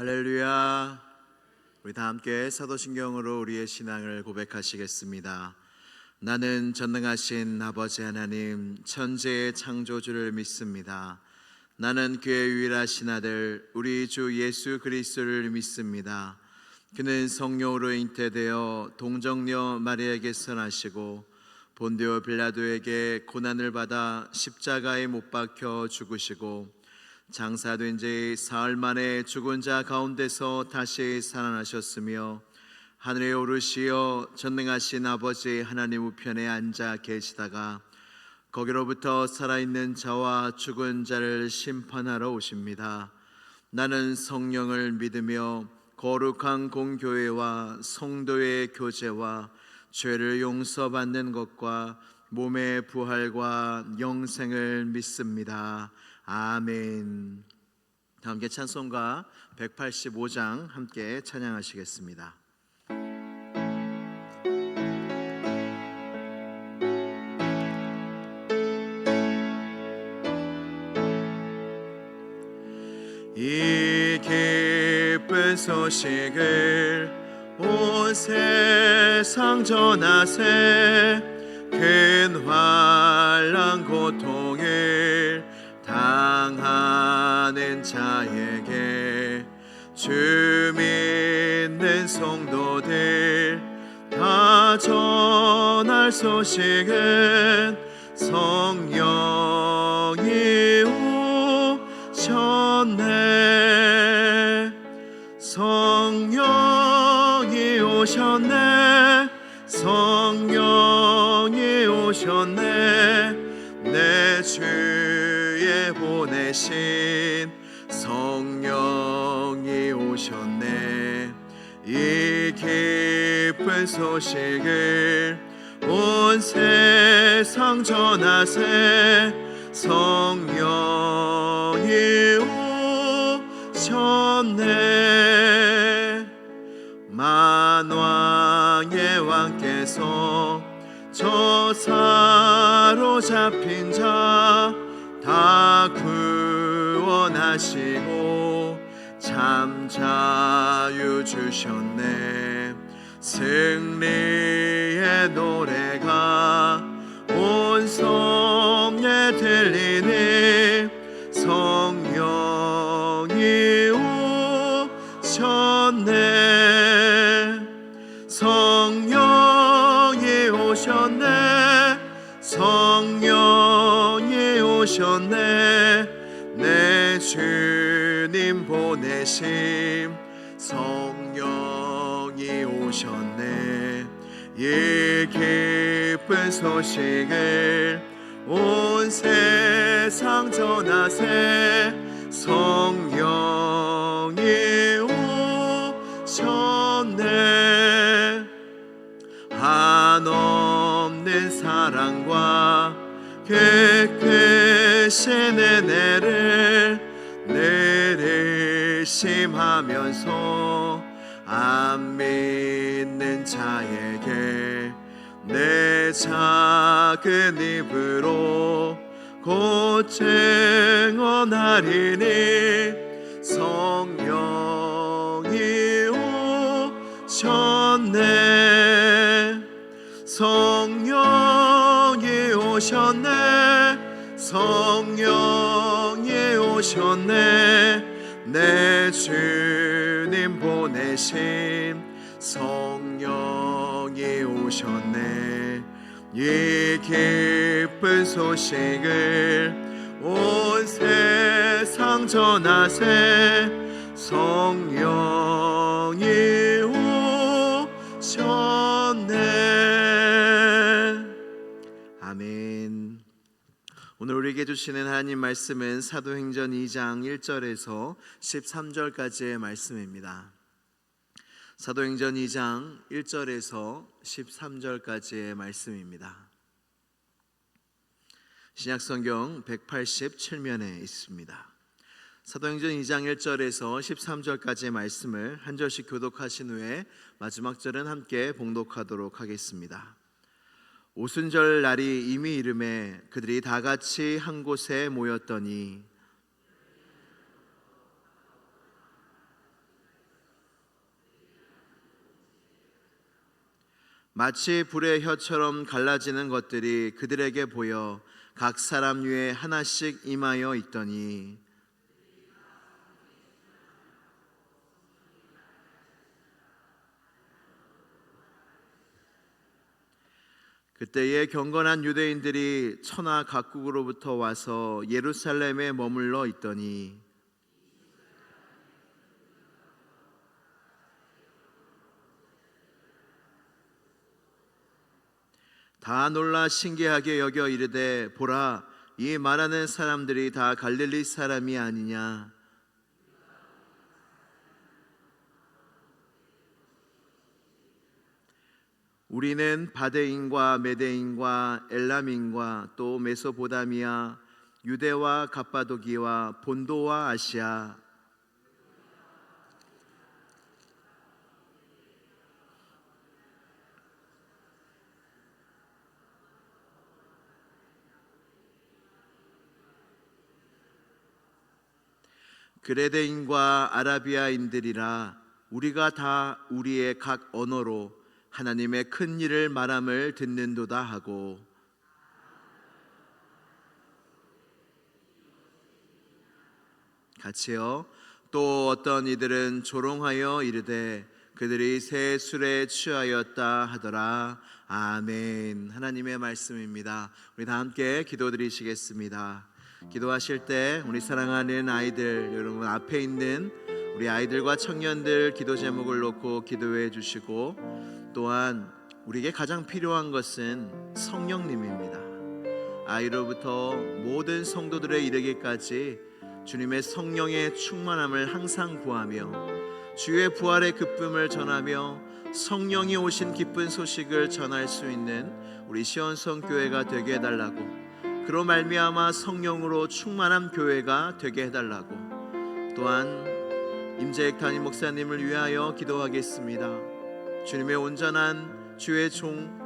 할렐루야. 우리 다 함께 사도신경으로 우리의 신앙을 고백하시겠습니다. 나는 전능하신 아버지 하나님 천지의 창조주를 믿습니다. 나는 그의 유일하신 아들 우리 주 예수 그리스도를 믿습니다. 그는 성령으로 잉태되어 동정녀 마리아에게서 나시고 본디오 빌라도에게 고난을 받아 십자가에 못 박혀 죽으시고 장사된 지 사흘 만에 죽은 자 가운데서 다시 살아나셨으며 하늘에 오르시어 전능하신 아버지 하나님 우편에 앉아 계시다가 거기로부터 살아있는 자와 죽은 자를 심판하러 오십니다. 나는 성령을 믿으며 거룩한 공교회와 성도의 교제와 죄를 용서받는 것과 몸의 부활과 영생을 믿습니다. 아멘. 함께 찬송가 185장 함께 찬양하시겠습니다. 이 기쁜 소식을 온 세상 전하세. 큰 환난 고통을 당하는 자에게 주 믿는 성도들 다 전할 소식은 성령이 오셨네. 성령이 오셨네. 성령이 오셨네. 내 주의 보내신 성령이 오셨네. 이 기쁜 소식을 온 세상 전하세. 성령이 오셨네. 만왕의 왕께서 저 사로잡힌 자 다 구원하시고 참 자유 주셨네. 승리의 노래가 온 성에 들리니 성령이 오셨네. 성령이 오셨네. 성령이 오셨네. 내 주님 보내심 성령이 오셨네. 이 기쁜 소식을 온 세상 전하세. 성령이 오셨네. 한없는 사랑과 깨끗이 은혜를 늘 의심하면서 안 믿는 자에게 내 작은 입으로 곧 증언하리니 성령이 오셨네. 성령이 오셨네. 성령이 오셨네. 내 주님 보내신 성령이 오셨네. 이 기쁜 소식을 온 세상 전하세. 성령이 오셨네. 아멘. 오늘 우리에게 주시는 하나님 말씀은 사도행전 2장 1절에서 13절까지의 말씀입니다. 사도행전 2장 1절에서 13절까지의 말씀입니다. 신약성경 187면에 있습니다. 사도행전 2장 1절에서 13절까지의 말씀을 한 절씩 교독하신 후에 마지막 절은 함께 봉독하도록 하겠습니다. 오순절 날이 이미 이르매 그들이 다 같이 한 곳에 모였더니 마치 불의 혀처럼 갈라지는 것들이 그들에게 보여 각 사람 위에 하나씩 임하여 있더니 그때에 경건한 유대인들이 천하 각국으로부터 와서 예루살렘에 머물러 있더니 다 놀라 신기하게 여겨 이르되 보라 이 말하는 사람들이 다 갈릴리 사람이 아니냐. 우리는 바데인과 메데인과 엘람인과 또 메소보다미아 유대와 갑바도기와 본도와 아시아 그레데인과 아라비아인들이라 우리가 다 우리의 각 언어로 하나님의 큰 일을 말함을 듣는도다 하고 같이요. 또 어떤 이들은 조롱하여 이르되 그들이 새 술에 취하였다 하더라. 아멘. 하나님의 말씀입니다. 우리 다 함께 기도드리시겠습니다. 기도하실 때 우리 사랑하는 아이들 여러분 앞에 있는 우리 아이들과 청년들 기도 제목을 놓고 기도해 주시고 또한 우리에게 가장 필요한 것은 성령님입니다. 아이로부터 모든 성도들에 이르기까지 주님의 성령의 충만함을 항상 구하며 주의 부활의 기쁨을 전하며 성령이 오신 기쁜 소식을 전할 수 있는 우리 시온성 교회가 되게 해달라고, 그로 말미암아 성령으로 충만한 교회가 되게 해달라고, 또한 임재익 담임 목사님을 위하여 기도하겠습니다. 주님의 온전한 주의 종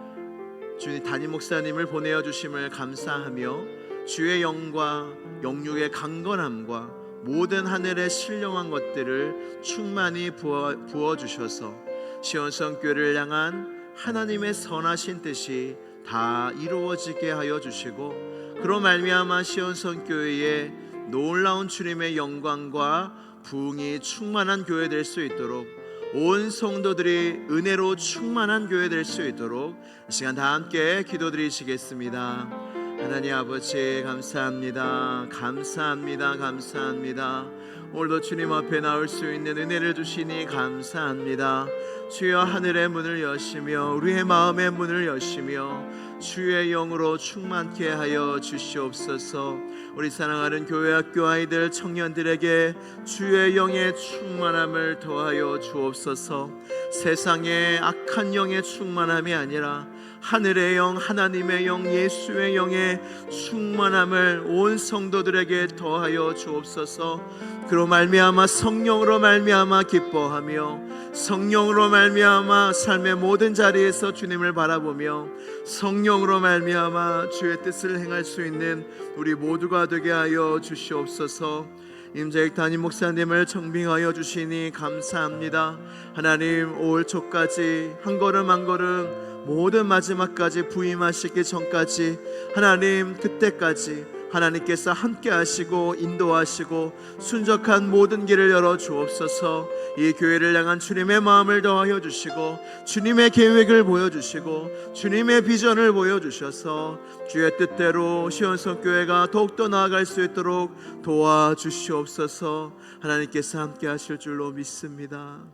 주님 담임 목사님을 보내어 주심을 감사하며 주의 영과 영육의 강건함과 모든 하늘의 신령한 것들을 충만히 부어 주셔서 시온성 교회를 향한 하나님의 선하신 뜻이 다 이루어지게 하여 주시고, 그로 말미암아 시온성 교회에 놀라운 주님의 영광과 부흥이 충만한 교회 될 수 있도록, 온 성도들이 은혜로 충만한 교회 될 수 있도록 이 시간 다 함께 기도드리시겠습니다. 하나님 아버지 감사합니다. 감사합니다. 감사합니다. 오늘도 주님 앞에 나올 수 있는 은혜를 주시니 감사합니다. 주여 하늘의 문을 여시며 우리의 마음의 문을 여시며 주의 영으로 충만케 하여 주시옵소서. 우리 사랑하는 교회 학교 아이들 청년들에게 주의 영의 충만함을 더하여 주옵소서. 세상의 악한 영의 충만함이 아니라 하늘의 영, 하나님의 영, 예수의 영의 충만함을 온 성도들에게 더하여 주옵소서. 그로 말미암아 성령으로 말미암아 기뻐하며 성령으로 말미암아 삶의 모든 자리에서 주님을 바라보며 성령으로 말미암아 주의 뜻을 행할 수 있는 우리 모두가 되게 하여 주시옵소서. 임재익 담임 목사님을 청빙하여 주시니 감사합니다. 하나님 올 초까지 한 걸음 한 걸음 모든 마지막까지 부임하시기 전까지 하나님 그때까지 하나님께서 함께 하시고 인도하시고 순적한 모든 길을 열어 주옵소서. 이 교회를 향한 주님의 마음을 더하여 주시고 주님의 계획을 보여주시고 주님의 비전을 보여주셔서 주의 뜻대로 시온성 교회가 더욱더 나아갈 수 있도록 도와주시옵소서. 하나님께서 함께 하실 줄로 믿습니다.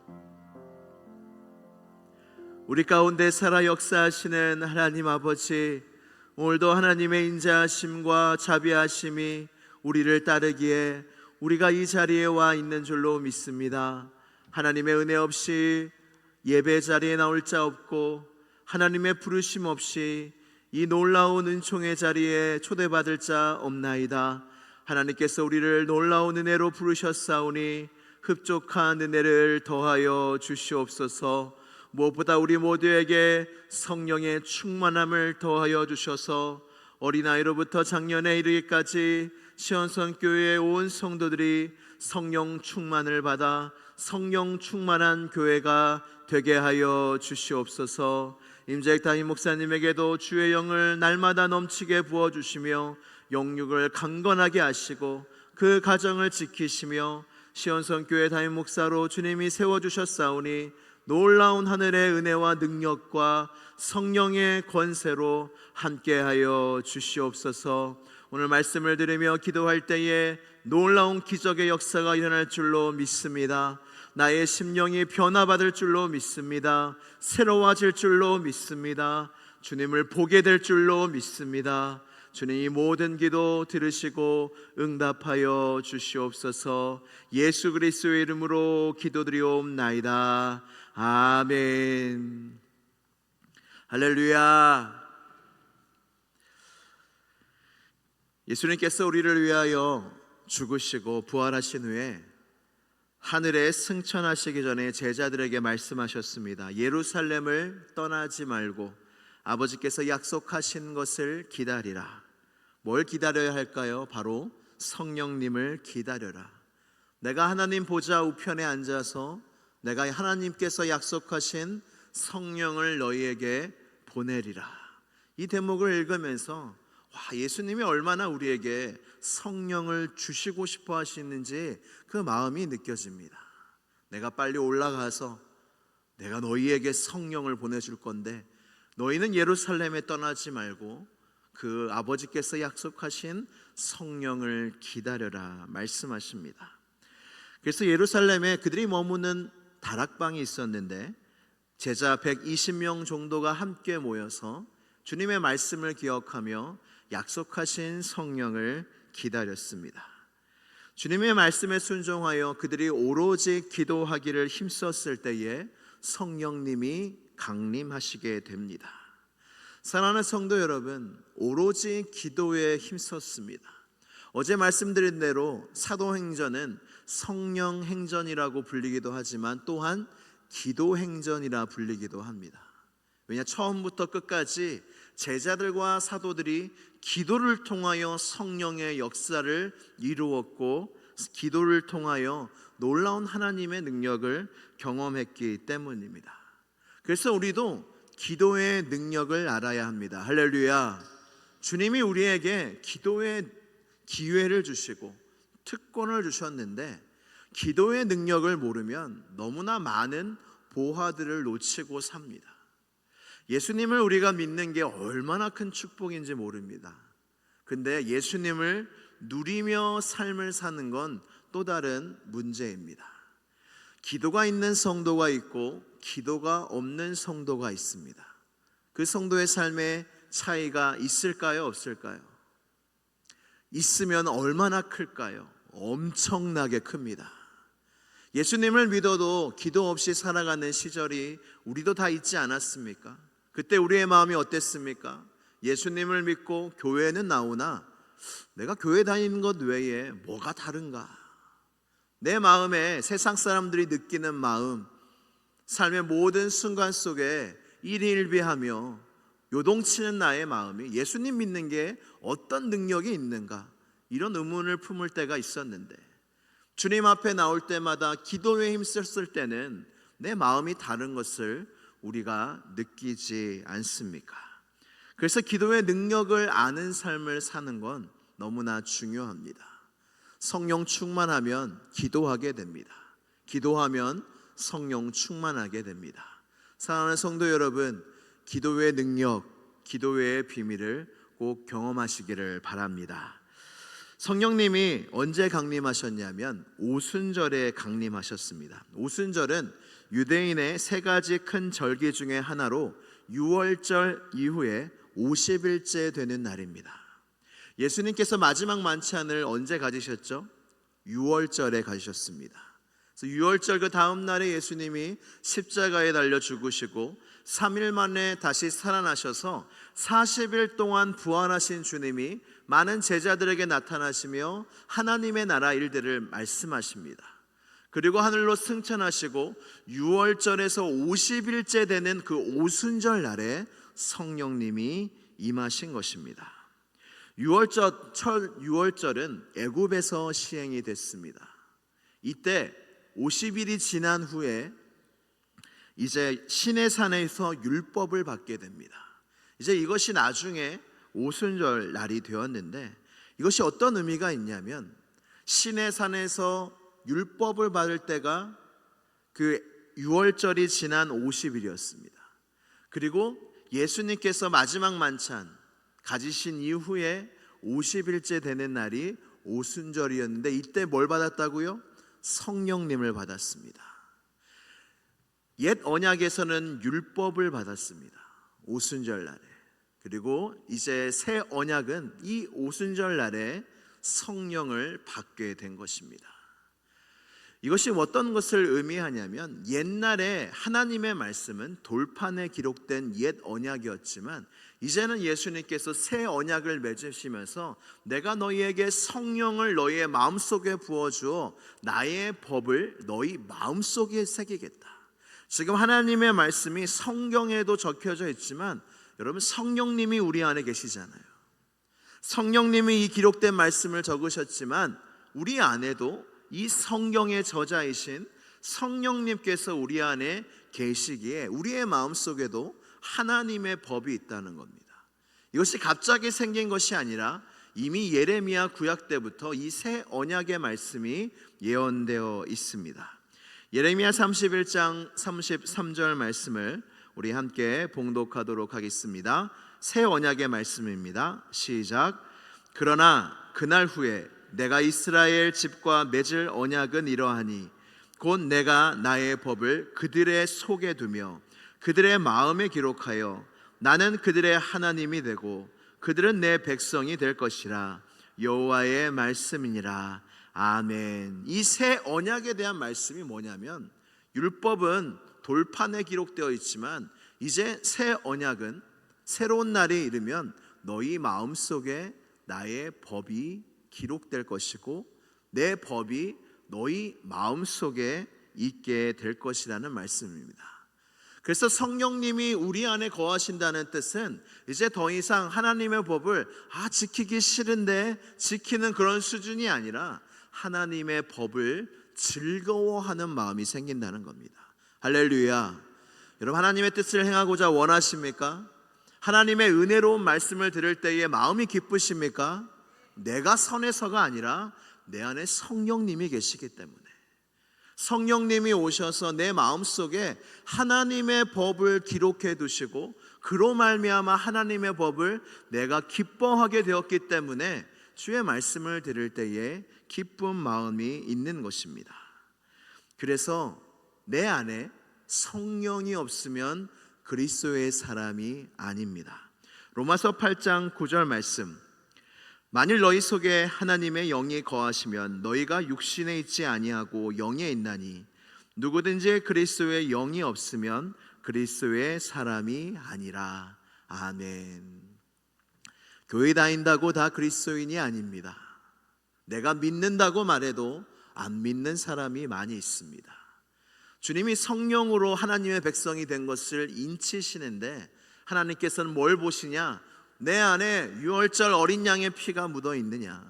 우리 가운데 살아 역사하시는 하나님 아버지, 오늘도 하나님의 인자하심과 자비하심이 우리를 따르기에 우리가 이 자리에 와 있는 줄로 믿습니다. 하나님의 은혜 없이 예배 자리에 나올 자 없고 하나님의 부르심 없이 이 놀라운 은총의 자리에 초대받을 자 없나이다. 하나님께서 우리를 놀라운 은혜로 부르셨사오니 흡족한 은혜를 더하여 주시옵소서. 무엇보다 우리 모두에게 성령의 충만함을 더하여 주셔서 어린아이로부터 장년에 이르기까지 시온성 교회의 온 성도들이 성령 충만을 받아 성령 충만한 교회가 되게 하여 주시옵소서. 임재익 담임 목사님에게도 주의 영을 날마다 넘치게 부어주시며 영육을 강건하게 하시고 그 가정을 지키시며 시온성교회 담임 목사로 주님이 세워주셨사오니 놀라운 하늘의 은혜와 능력과 성령의 권세로 함께하여 주시옵소서. 오늘 말씀을 들으며 기도할 때에 놀라운 기적의 역사가 일어날 줄로 믿습니다. 나의 심령이 변화받을 줄로 믿습니다. 새로워질 줄로 믿습니다. 주님을 보게 될 줄로 믿습니다. 주님이 모든 기도 들으시고 응답하여 주시옵소서. 예수 그리스도의 이름으로 기도드리옵나이다. 아멘. 할렐루야. 예수님께서 우리를 위하여 죽으시고 부활하신 후에 하늘에 승천하시기 전에 제자들에게 말씀하셨습니다. 예루살렘을 떠나지 말고 아버지께서 약속하신 것을 기다리라. 뭘 기다려야 할까요? 바로 성령님을 기다려라. 내가 하나님 보좌 우편에 앉아서 내가 하나님께서 약속하신 성령을 너희에게 보내리라. 이 대목을 읽으면서 예수님이 얼마나 우리에게 성령을 주시고 싶어 하시는지 그 마음이 느껴집니다. 내가 빨리 올라가서 내가 너희에게 성령을 보내줄 건데 너희는 예루살렘에 떠나지 말고 그 아버지께서 약속하신 성령을 기다려라 말씀하십니다. 그래서 예루살렘에 그들이 머무는 다락방이 있었는데 제자 120명 정도가 함께 모여서 주님의 말씀을 기억하며 약속하신 성령을 기다렸습니다. 주님의 말씀에 순종하여 그들이 오로지 기도하기를 힘썼을 때에 성령님이 강림하시게 됩니다. 사랑하는 성도 여러분, 오로지 기도에 힘썼습니다. 어제 말씀드린 대로 사도행전은 성령행전이라고 불리기도 하지만 또한 기도행전이라 불리기도 합니다. 왜냐, 처음부터 끝까지 제자들과 사도들이 기도를 통하여 성령의 역사를 이루었고 기도를 통하여 놀라운 하나님의 능력을 경험했기 때문입니다. 그래서 우리도 기도의 능력을 알아야 합니다. 할렐루야. 주님이 우리에게 기도의 기회를 주시고 특권을 주셨는데 기도의 능력을 모르면 너무나 많은 보화들을 놓치고 삽니다. 예수님을 우리가 믿는 게 얼마나 큰 축복인지 모릅니다. 근데 예수님을 누리며 삶을 사는 건 또 다른 문제입니다. 기도가 있는 성도가 있고 기도가 없는 성도가 있습니다. 그 성도의 삶에 차이가 있을까요? 없을까요? 있으면 얼마나 클까요? 엄청나게 큽니다. 예수님을 믿어도 기도 없이 살아가는 시절이 우리도 다 있지 않았습니까? 그때 우리의 마음이 어땠습니까? 예수님을 믿고 교회는 나오나 내가 교회 다니는 것 외에 뭐가 다른가? 내 마음에 세상 사람들이 느끼는 마음, 삶의 모든 순간 속에 일희일비하며 요동치는 나의 마음이 예수님 믿는 게 어떤 능력이 있는가? 이런 의문을 품을 때가 있었는데 주님 앞에 나올 때마다 기도에 힘썼을 때는 내 마음이 다른 것을 우리가 느끼지 않습니까? 그래서 기도의 능력을 아는 삶을 사는 건 너무나 중요합니다. 성령 충만하면 기도하게 됩니다. 기도하면 성령 충만하게 됩니다. 사랑하는 성도 여러분, 기도의 능력, 기도의 비밀을 꼭 경험하시기를 바랍니다. 성령님이 언제 강림하셨냐면 오순절에 강림하셨습니다. 오순절은 유대인의 세 가지 큰 절기 중에 하나로 유월절 이후에 50일째 되는 날입니다. 예수님께서 마지막 만찬을 언제 가지셨죠? 유월절에 가지셨습니다. 그래서 유월절 그 다음 날에 예수님이 십자가에 달려 죽으시고 3일 만에 다시 살아나셔서 40일 동안 부활하신 주님이 많은 제자들에게 나타나시며 하나님의 나라 일들을 말씀하십니다. 그리고 하늘로 승천하시고 유월절에서 50일째 되는 그 오순절 날에 성령님이 임하신 것입니다. 유월절은 애굽에서 시행이 됐습니다. 이때 50일이 지난 후에 이제 시내산에서 율법을 받게 됩니다. 이제 이것이 나중에 오순절 날이 되었는데, 이것이 어떤 의미가 있냐면 시내산에서 율법을 받을 때가 그 유월절이 지난 50일이었습니다. 그리고 예수님께서 마지막 만찬 가지신 이후에 50일째 되는 날이 오순절이었는데, 이때 뭘 받았다고요? 성령님을 받았습니다. 옛 언약에서는 율법을 받았습니다, 오순절 날에. 그리고 이제 새 언약은 이 오순절 날에 성령을 받게 된 것입니다. 이것이 어떤 것을 의미하냐면, 옛날에 하나님의 말씀은 돌판에 기록된 옛 언약이었지만 이제는 예수님께서 새 언약을 맺으시면서 내가 너희에게 성령을 너희의 마음속에 부어주어 나의 법을 너희 마음속에 새기겠다. 지금 하나님의 말씀이 성경에도 적혀져 있지만 여러분, 성령님이 우리 안에 계시잖아요. 성령님이 이 기록된 말씀을 적으셨지만 우리 안에도 이 성경의 저자이신 성령님께서 우리 안에 계시기에 우리의 마음속에도 하나님의 법이 있다는 겁니다. 이것이 갑자기 생긴 것이 아니라 이미 예레미야 구약 때부터 이 새 언약의 말씀이 예언되어 있습니다. 예레미야 31장 33절 말씀을 우리 함께 봉독하도록 하겠습니다. 새 언약의 말씀입니다. 시작. 그러나 그날 후에 내가 이스라엘 집과 맺을 언약은 이러하니 곧 내가 나의 법을 그들의 속에 두며 그들의 마음에 기록하여 나는 그들의 하나님이 되고 그들은 내 백성이 될 것이라. 여호와의 말씀이니라. 아멘. 이 새 언약에 대한 말씀이 뭐냐면, 율법은 돌판에 기록되어 있지만 이제 새 언약은 새로운 날이 이르면 너희 마음속에 나의 법이 기록될 것이고 내 법이 너희 마음속에 있게 될 것이라는 말씀입니다. 그래서 성령님이 우리 안에 거하신다는 뜻은 이제 더 이상 하나님의 법을 지키기 싫은데 지키는 그런 수준이 아니라 하나님의 법을 즐거워하는 마음이 생긴다는 겁니다. 할렐루야. 여러분, 하나님의 뜻을 행하고자 원하십니까? 하나님의 은혜로운 말씀을 들을 때에 마음이 기쁘십니까? 내가 선해서가 아니라 내 안에 성령님이 계시기 때문에, 성령님이 오셔서 내 마음속에 하나님의 법을 기록해 두시고 그로 말미암아 하나님의 법을 내가 기뻐하게 되었기 때문에 주의 말씀을 들을 때에 기쁜 마음이 있는 것입니다. 그래서 내 안에 성령이 없으면 그리스도의 사람이 아닙니다. 로마서 8장 9절 말씀. 만일 너희 속에 하나님의 영이 거하시면 너희가 육신에 있지 아니하고 영에 있나니 누구든지 그리스도의 영이 없으면 그리스도의 사람이 아니라. 아멘. 교회 다닌다고 다 그리스도인이 아닙니다. 내가 믿는다고 말해도 안 믿는 사람이 많이 있습니다. 주님이 성령으로 하나님의 백성이 된 것을 인치시는데 하나님께서는 뭘 보시냐? 내 안에 유월절 어린 양의 피가 묻어 있느냐?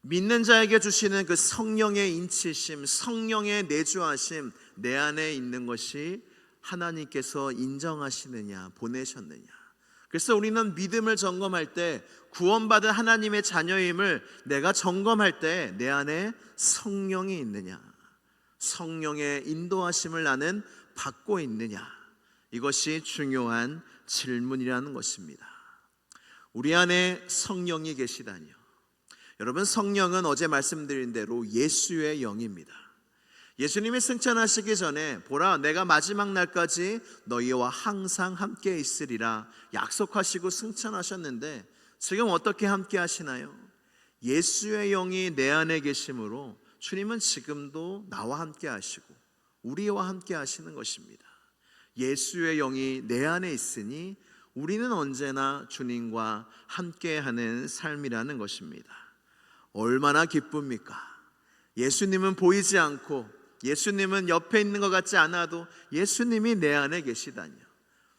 믿는 자에게 주시는 그 성령의 인치심, 성령의 내주하심, 내 안에 있는 것이 하나님께서 인정하시느냐, 보내셨느냐? 그래서 우리는 믿음을 점검할 때, 구원받은 하나님의 자녀임을 내가 점검할 때 내 안에 성령이 있느냐, 성령의 인도하심을 나는 받고 있느냐, 이것이 중요한 질문이라는 것입니다. 우리 안에 성령이 계시다니요. 여러분, 성령은 어제 말씀드린 대로 예수의 영입니다. 예수님이 승천하시기 전에 보라, 내가 마지막 날까지 너희와 항상 함께 있으리라 약속하시고 승천하셨는데 지금 어떻게 함께 하시나요? 예수의 영이 내 안에 계심으로 주님은 지금도 나와 함께 하시고 우리와 함께 하시는 것입니다. 예수의 영이 내 안에 있으니 우리는 언제나 주님과 함께하는 삶이라는 것입니다. 얼마나 기쁩니까? 예수님은 보이지 않고 예수님은 옆에 있는 것 같지 않아도 예수님이 내 안에 계시다니요.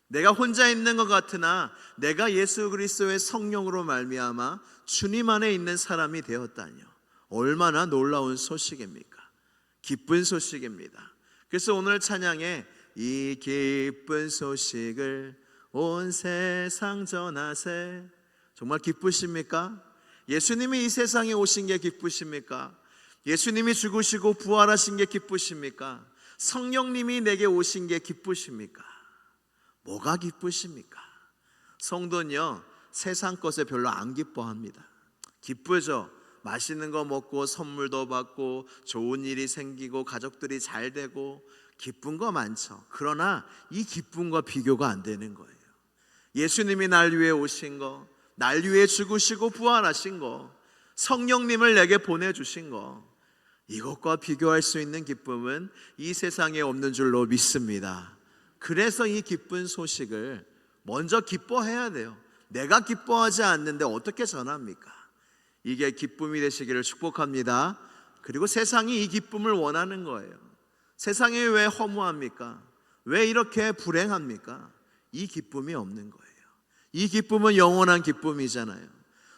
내가 혼자 있는 것 같으나 내가 예수 그리스도의 성령으로 말미암아 주님 안에 있는 사람이 되었다니요. 얼마나 놀라운 소식입니까? 기쁜 소식입니다. 그래서 오늘 찬양에 이 기쁜 소식을 온 세상 전하세. 정말 기쁘십니까? 예수님이 이 세상에 오신 게 기쁘십니까? 예수님이 죽으시고 부활하신 게 기쁘십니까? 성령님이 내게 오신 게 기쁘십니까? 뭐가 기쁘십니까? 성도는요, 세상 것에 별로 안 기뻐합니다. 기쁘죠. 맛있는 거 먹고 선물도 받고 좋은 일이 생기고 가족들이 잘 되고 기쁜 거 많죠. 그러나 이 기쁨과 비교가 안 되는 거예요. 예수님이 날 위해 오신 거, 날 위해 죽으시고 부활하신 거, 성령님을 내게 보내주신 거, 이것과 비교할 수 있는 기쁨은 이 세상에 없는 줄로 믿습니다. 그래서 이 기쁜 소식을 먼저 기뻐해야 돼요. 내가 기뻐하지 않는데 어떻게 전합니까? 이게 기쁨이 되시기를 축복합니다. 그리고 세상이 이 기쁨을 원하는 거예요. 세상이 왜 허무합니까? 왜 이렇게 불행합니까? 이 기쁨이 없는 거예요. 이 기쁨은 영원한 기쁨이잖아요.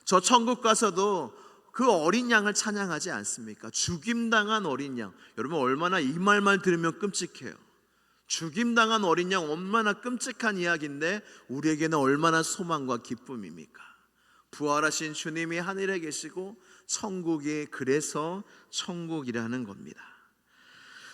저 천국 가서도 그 어린 양을 찬양하지 않습니까? 죽임당한 어린 양. 여러분 얼마나 이 말만 들으면 끔찍해요. 죽임당한 어린 양 얼마나 끔찍한 이야기인데 우리에게는 얼마나 소망과 기쁨입니까? 부활하신 주님이 하늘에 계시고 천국이 그래서 천국이라는 겁니다.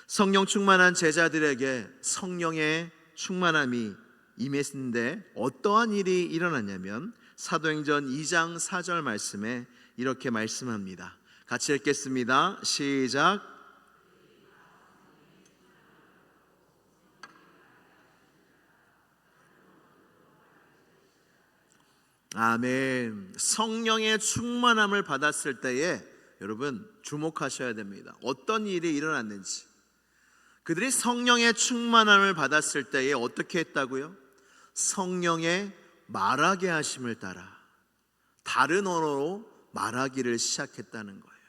성령 충만한 제자들에게 성령의 충만함이 임했는데 어떠한 일이 일어났냐면 사도행전 2장 4절 말씀에 이렇게 말씀합니다. 같이 읽겠습니다. 시작. 아멘. 성령의 충만함을 받았을 때에 여러분 주목하셔야 됩니다. 어떤 일이 일어났는지. 그들이 성령의 충만함을 받았을 때에 어떻게 했다고요? 성령의 말하게 하심을 따라 다른 언어로 말하기를 시작했다는 거예요.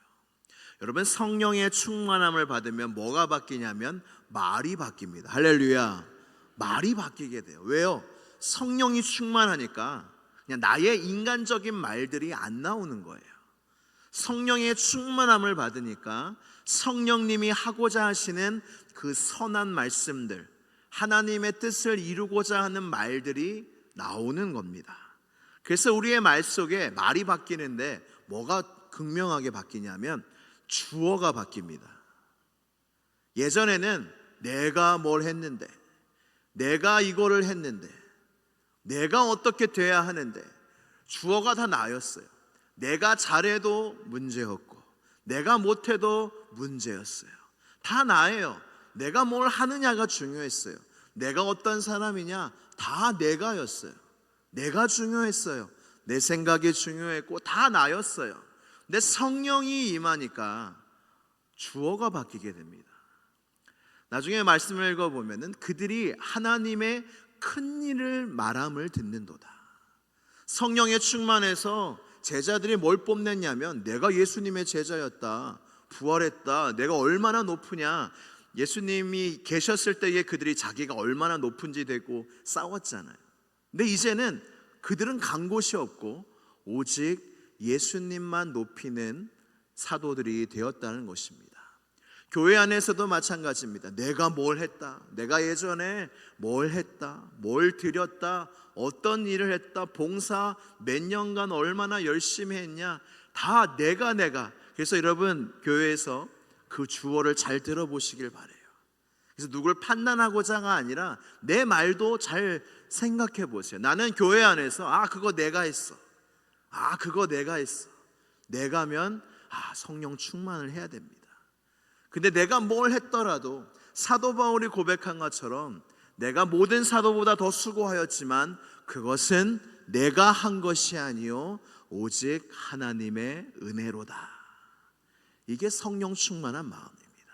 여러분 성령의 충만함을 받으면 뭐가 바뀌냐면 말이 바뀝니다. 할렐루야. 말이 바뀌게 돼요. 왜요? 성령이 충만하니까 그냥 나의 인간적인 말들이 안 나오는 거예요. 성령의 충만함을 받으니까 성령님이 하고자 하시는 그 선한 말씀들, 하나님의 뜻을 이루고자 하는 말들이 나오는 겁니다. 그래서 우리의 말 속에 말이 바뀌는데 뭐가 극명하게 바뀌냐면 주어가 바뀝니다. 예전에는 내가 뭘 했는데, 내가 이거를 했는데, 내가 어떻게 돼야 하는데 주어가 다 나였어요. 내가 잘해도 문제였고 내가 못해도 문제였어요. 다 나예요. 내가 뭘 하느냐가 중요했어요. 내가 어떤 사람이냐 다 내가였어요. 내가 중요했어요. 내 생각이 중요했고 다 나였어요. 근데 성령이 임하니까 주어가 바뀌게 됩니다. 나중에 말씀을 읽어보면 그들이 하나님의 큰 일을 말함을 듣는도다. 성령에 충만해서 제자들이 뭘 뽐냈냐면 내가 예수님의 제자였다, 부활했다, 내가 얼마나 높으냐. 예수님이 계셨을 때에 그들이 자기가 얼마나 높은지 대고 싸웠잖아요. 근데 이제는 그들은 간 곳이 없고 오직 예수님만 높이는 사도들이 되었다는 것입니다. 교회 안에서도 마찬가지입니다. 내가 뭘 했다, 내가 예전에 뭘 했다, 뭘 드렸다, 어떤 일을 했다, 봉사 몇 년간 얼마나 열심히 했냐, 다 내가. 그래서 여러분 교회에서 그 주어를 잘 들어보시길 바래요. 그래서 누굴 판단하고자가 아니라 내 말도 잘 생각해 보세요. 나는 교회 안에서 그거 내가 했어, 그거 내가 했어. 내가면 성령 충만을 해야 됩니다. 근데 내가 뭘 했더라도 사도 바울이 고백한 것처럼 내가 모든 사도보다 더 수고하였지만 그것은 내가 한 것이 아니요 오직 하나님의 은혜로다. 이게 성령 충만한 마음입니다.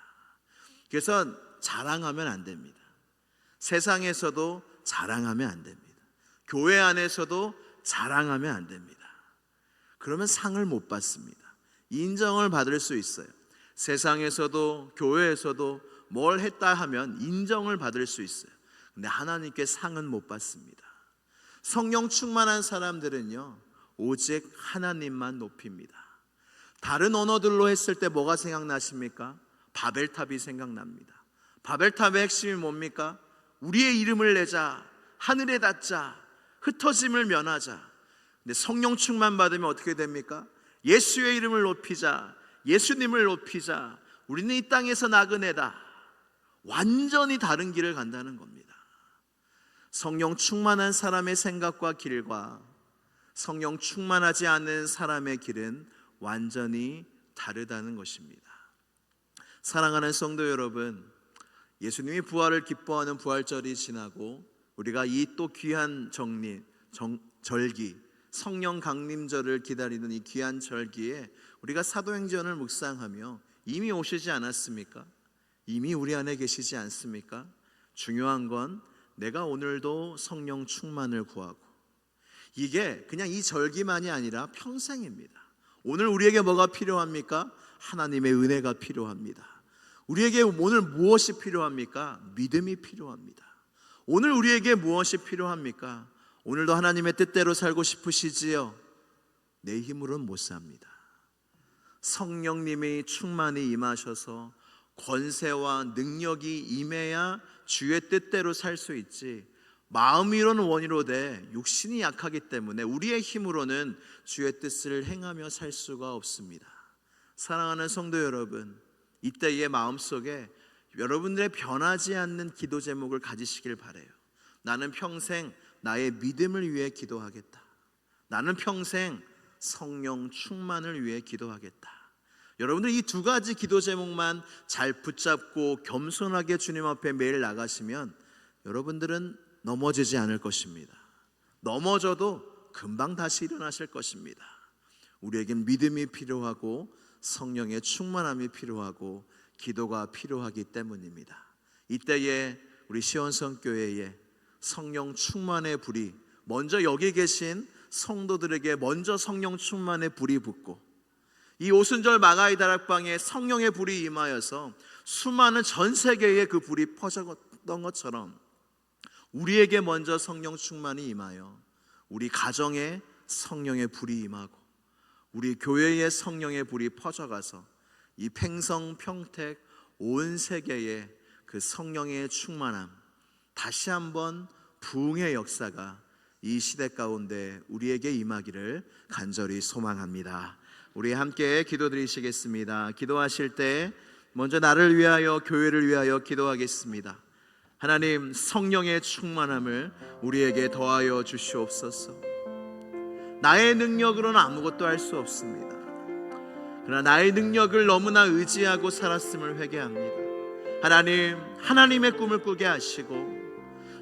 그래서 자랑하면 안 됩니다. 세상에서도 자랑하면 안 됩니다. 교회 안에서도 자랑하면 안 됩니다. 그러면 상을 못 받습니다. 인정을 받을 수 있어요. 세상에서도 교회에서도 뭘 했다 하면 인정을 받을 수 있어요. 근데 하나님께 상은 못 받습니다. 성령 충만한 사람들은요 오직 하나님만 높입니다. 다른 언어들로 했을 때 뭐가 생각나십니까? 바벨탑이 생각납니다. 바벨탑의 핵심이 뭡니까? 우리의 이름을 내자, 하늘에 닿자, 흩어짐을 면하자. 근데 성령 충만 받으면 어떻게 됩니까? 예수의 이름을 높이자, 예수님을 높이자, 우리는 이 땅에서 나그네다. 완전히 다른 길을 간다는 겁니다. 성령 충만한 사람의 생각과 길과 성령 충만하지 않은 사람의 길은 완전히 다르다는 것입니다. 사랑하는 성도 여러분, 예수님이 부활을 기뻐하는 부활절이 지나고 우리가 이 또 귀한 절기, 성령 강림절을 기다리는 이 귀한 절기에 우리가 사도행전을 묵상하며 이미 오시지 않았습니까? 이미 우리 안에 계시지 않습니까? 중요한 건 내가 오늘도 성령 충만을 구하고, 이게 그냥 이 절기만이 아니라 평생입니다. 오늘 우리에게 뭐가 필요합니까? 하나님의 은혜가 필요합니다. 우리에게 오늘 무엇이 필요합니까? 믿음이 필요합니다. 오늘 우리에게 무엇이 필요합니까? 오늘도 하나님의 뜻대로 살고 싶으시지요? 내 힘으로는 못 삽니다. 성령님이 충만히 임하셔서 권세와 능력이 임해야 주의 뜻대로 살 수 있지, 마음이로는 원이로되 육신이 약하기 때문에 우리의 힘으로는 주의 뜻을 행하며 살 수가 없습니다. 사랑하는 성도 여러분, 이때의 마음속에 여러분들의 변하지 않는 기도 제목을 가지시길 바라요. 나는 평생 나의 믿음을 위해 기도하겠다. 나는 평생 성령 충만을 위해 기도하겠다. 여러분들 이 두 가지 기도 제목만 잘 붙잡고 겸손하게 주님 앞에 매일 나가시면 여러분들은 넘어지지 않을 것입니다. 넘어져도 금방 다시 일어나실 것입니다. 우리에겐 믿음이 필요하고 성령의 충만함이 필요하고 기도가 필요하기 때문입니다. 이때에 우리 시온성교회에 성령 충만의 불이 먼저 여기 계신 성도들에게 먼저 성령 충만의 불이 붙고, 이 오순절 마가이 다락방에 성령의 불이 임하여서 수많은 전 세계에 그 불이 퍼졌던 것처럼 우리에게 먼저 성령 충만이 임하여 우리 가정에 성령의 불이 임하고 우리 교회에 성령의 불이 퍼져가서 이 팽성 평택 온 세계에 그 성령의 충만함, 다시 한번 부흥의 역사가 이 시대 가운데 우리에게 임하기를 간절히 소망합니다. 우리 함께 기도드리시겠습니다. 기도하실 때 먼저 나를 위하여, 교회를 위하여 기도하겠습니다. 하나님, 성령의 충만함을 우리에게 더하여 주시옵소서. 나의 능력으로는 아무것도 할 수 없습니다. 그러나 나의 능력을 너무나 의지하고 살았음을 회개합니다. 하나님, 하나님의 꿈을 꾸게 하시고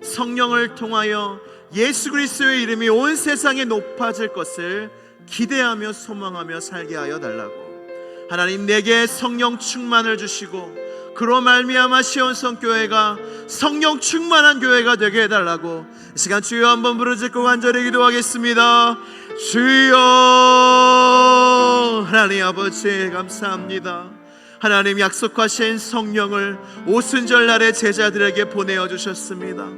성령을 통하여 예수 그리스도의 이름이 온 세상에 높아질 것을 기대하며 소망하며 살게 하여 달라고. 하나님, 내게 성령 충만을 주시고 그로 말미암아 시온성교회가 성령 충만한 교회가 되게 해달라고 이 시간 주여 한번 부르짖고 간절히 기도하겠습니다. 주여, 하나님 아버지 감사합니다. 하나님, 약속하신 성령을 오순절 날에 제자들에게 보내어 주셨습니다.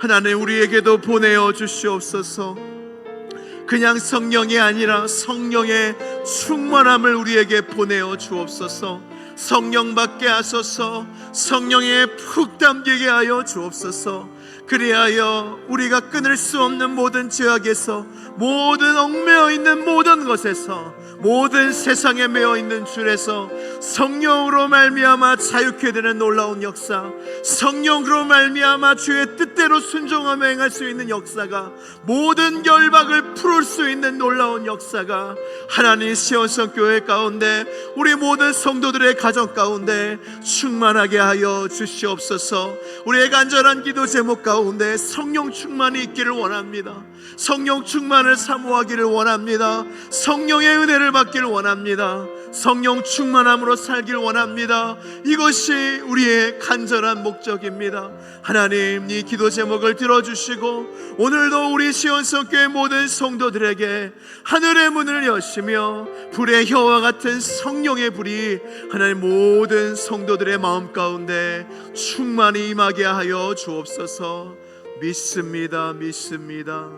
하나님, 우리에게도 보내어 주시옵소서. 그냥 성령이 아니라 성령의 충만함을 우리에게 보내어 주옵소서. 성령 받게 하소서. 성령에 푹 담기게 하여 주옵소서. 그리하여 우리가 끊을 수 없는 모든 죄악에서, 모든 얽매여 있는 모든 것에서, 모든 세상에 매여 있는 줄에서 성령으로 말미암아 자유케 되는 놀라운 역사, 성령으로 말미암아 주의 뜻대로 순종하며 행할 수 있는 역사가, 모든 결박을 풀을 수 있는 놀라운 역사가 하나님 시온성교회 가운데 우리 모든 성도들의 가정 가운데 충만하게 하여 주시옵소서. 우리의 간절한 기도 제목 가운데 성령 충만이 있기를 원합니다. 성령 충만을 사모하기를 원합니다. 성령의 은혜를 받기를 원합니다. 성령 충만함으로 살길 원합니다. 이것이 우리의 간절한 목적입니다. 하나님, 이 기도 제목을 들어주시고 오늘도 우리 시온성교회 모든 성도들에게 하늘의 문을 여시며 불의 혀와 같은 성령의 불이 하나님 모든 성도들의 마음 가운데 충만히 임하게 하여 주옵소서. 믿습니다. 믿습니다.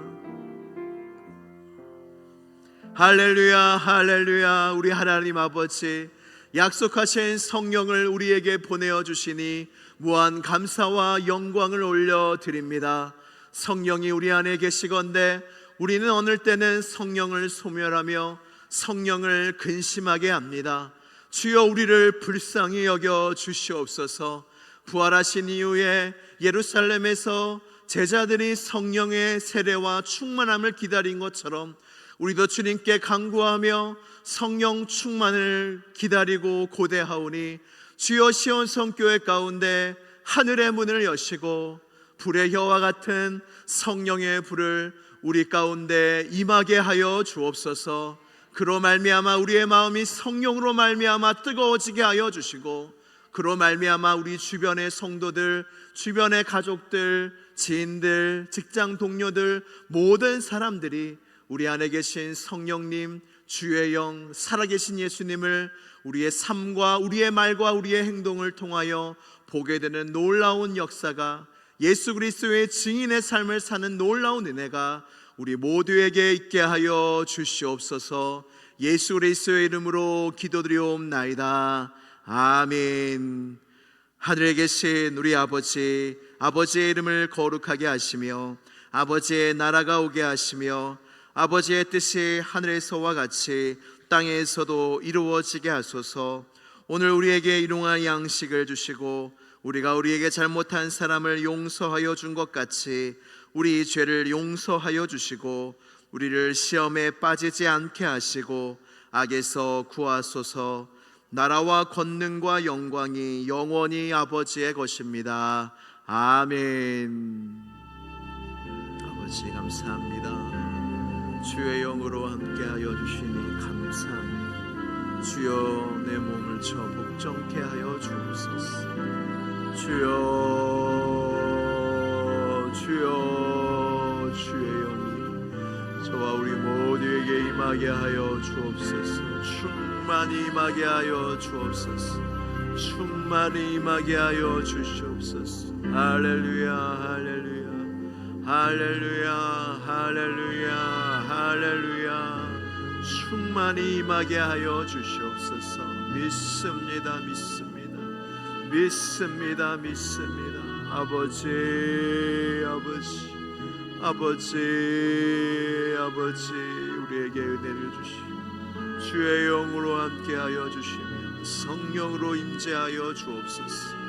할렐루야, 할렐루야. 우리 하나님 아버지, 약속하신 성령을 우리에게 보내어 주시니 무한 감사와 영광을 올려드립니다. 성령이 우리 안에 계시건대 우리는 어느 때는 성령을 소멸하며 성령을 근심하게 합니다. 주여 우리를 불쌍히 여겨 주시옵소서. 부활하신 이후에 예루살렘에서 제자들이 성령의 세례와 충만함을 기다린 것처럼 우리도 주님께 간구하며 성령 충만을 기다리고 고대하오니 주여 시온 성교회 가운데 하늘의 문을 여시고 불의 혀와 같은 성령의 불을 우리 가운데 임하게 하여 주옵소서. 그로 말미암아 우리의 마음이 성령으로 말미암아 뜨거워지게 하여 주시고, 그로 말미암아 우리 주변의 성도들, 주변의 가족들, 지인들, 직장 동료들, 모든 사람들이 우리 안에 계신 성령님, 주의 영, 살아계신 예수님을 우리의 삶과 우리의 말과 우리의 행동을 통하여 보게 되는 놀라운 역사가, 예수 그리스도의 증인의 삶을 사는 놀라운 은혜가 우리 모두에게 있게 하여 주시옵소서. 예수 그리스도의 이름으로 기도드리옵나이다. 아멘. 하늘에 계신 우리 아버지, 아버지의 이름을 거룩하게 하시며 아버지의 나라가 오게 하시며 아버지의 뜻이 하늘에서와 같이 땅에서도 이루어지게 하소서. 오늘 우리에게 일용할 양식을 주시고 우리가 우리에게 잘못한 사람을 용서하여 준 것 같이 우리 죄를 용서하여 주시고 우리를 시험에 빠지지 않게 하시고 악에서 구하소서. 나라와 권능과 영광이 영원히 아버지의 것입니다. 아멘. 아버지 감사합니다. 주의 영으로 함께하여 주시니 감사합니다. 주여 내 몸을 저 복종케 하여 주옵소서. 주여 주의 영이 저와 우리 모두에게 임하게 하여 주옵소서. 충만히 임하게 하여 주옵소서. 충만히 임하게 하여 주시옵소서. 할렐루야 할렐루야 할렐루야 할렐루야 할렐루야. 충만히 임하게 하여 주시옵소서. 믿습니다 믿습니다 믿습니다 믿습니다. 아버지 아버지 아버지 아버지 우리에게 은혜를 주시고 주의 영으로 함께하여 주시며 성령으로 임재하여 주옵소서.